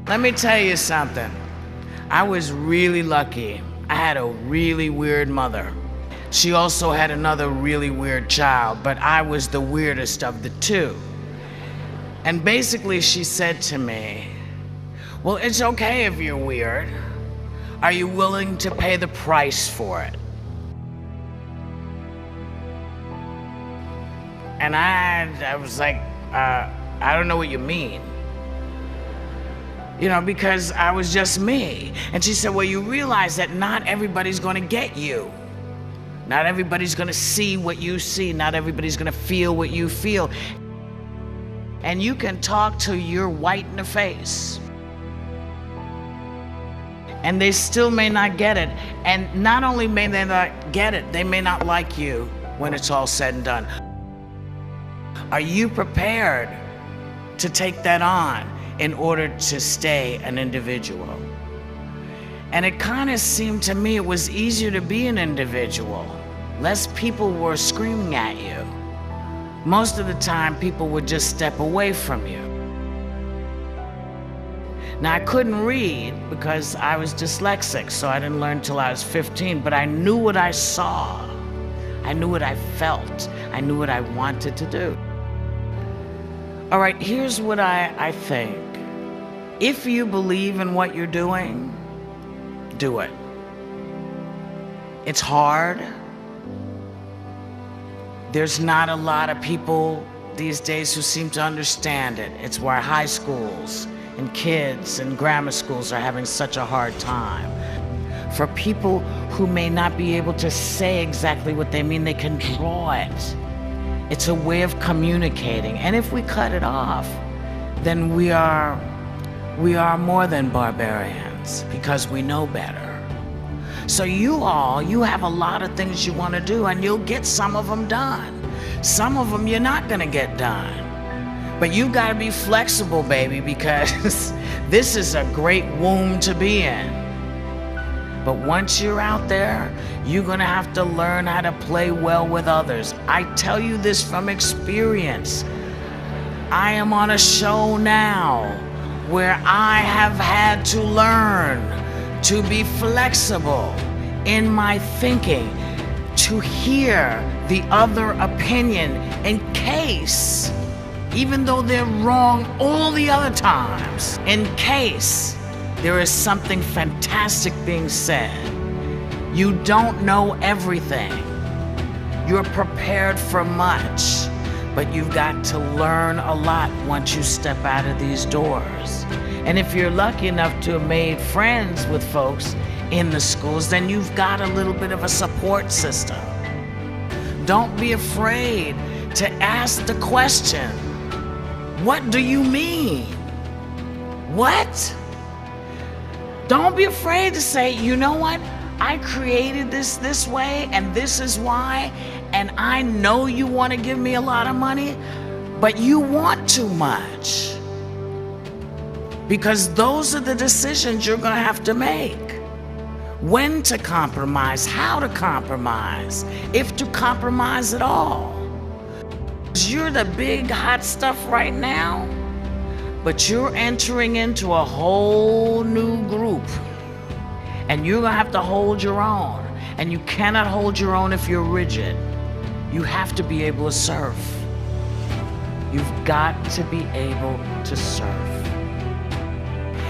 Let me tell you something. I was really lucky. I had a really weird mother. She also had another really weird child, but I was the weirdest of the two. And basically she said to me, well, it's okay if you're weird. Are you willing to pay the price for it? And I was like, I don't know what you mean. You know, because I was just me. And she said, well, you realize that not everybody's gonna get you. Not everybody's gonna see what you see. Not everybody's gonna feel what you feel. And you can talk till you're white in the face. And they still may not get it. And not only may they not get it, they may not like you when it's all said and done. Are you prepared to take that on in order to stay an individual? And it kind of seemed to me it was easier to be an individual. Less people were screaming at you. Most of the time, people would just step away from you. Now, I couldn't read because I was dyslexic, so I didn't learn till I was 15, but I knew what I saw. I knew what I felt. I knew what I wanted to do. All right, here's what I think. If you believe in what you're doing, do it. It's hard. There's not a lot of people these days who seem to understand it. It's why high schools and kids and grammar schools are having such a hard time. For people who may not be able to say exactly what they mean, they can draw it. It's a way of communicating. And if we cut it off, then we are more than barbarians because we know better. So you have a lot of things you want to do, and you'll get some of them done. Some of them you're not going to get done. But you've got to be flexible, baby, because this is a great womb to be in. But once you're out there, you're going to have to learn how to play well with others. I tell you this from experience. I am on a show now where I have had to learn to be flexible in my thinking, to hear the other opinion in case, even though they're wrong all the other times, in case there is something fantastic being said. You don't know everything. You're prepared for much, but you've got to learn a lot once you step out of these doors. And if you're lucky enough to have made friends with folks in the schools, then you've got a little bit of a support system. Don't be afraid to ask the question, what do you mean? What? Don't be afraid to say, you know what? I created this way, and this is why, and I know you want to give me a lot of money, but you want too much. Because those are the decisions you're going to have to make. When to compromise, how to compromise, if to compromise at all. You're the big hot stuff right now, but you're entering into a whole new group. And you're gonna have to hold your own. And you cannot hold your own if you're rigid. You have to be able to surf. You've got to be able to surf.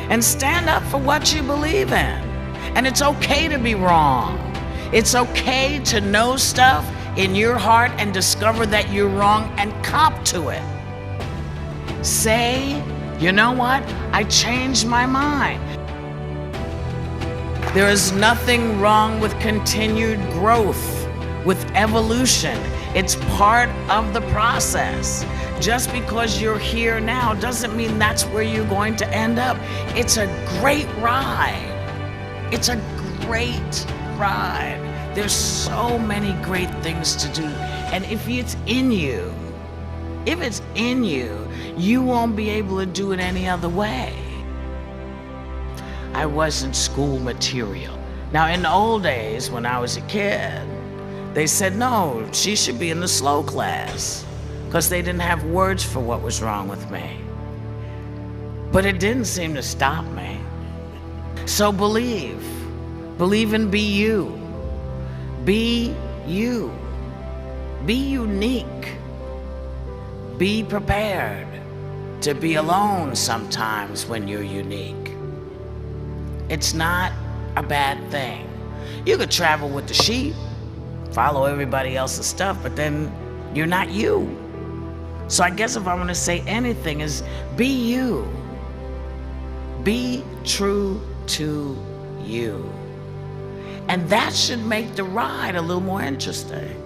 And stand up for what you believe in. And it's okay to be wrong. It's okay to know stuff in your heart and discover that you're wrong and cop to it. Say, you know what? I changed my mind. There is nothing wrong with continued growth, with evolution. It's part of the process. Just because you're here now doesn't mean that's where you're going to end up. It's a great ride. It's a great ride. There's so many great things to do. And if it's in you, you won't be able to do it any other way. I wasn't school material. Now, in the old days, when I was a kid, they said, no, she should be in the slow class, because they didn't have words for what was wrong with me. But it didn't seem to stop me. So believe. Believe and be you. Be you. Be unique. Be prepared to be alone sometimes when you're unique. It's not a bad thing. You could travel with the sheep, follow everybody else's stuff, but then you're not you. So I guess if I'm gonna say anything is be you. Be true to you. And that should make the ride a little more interesting.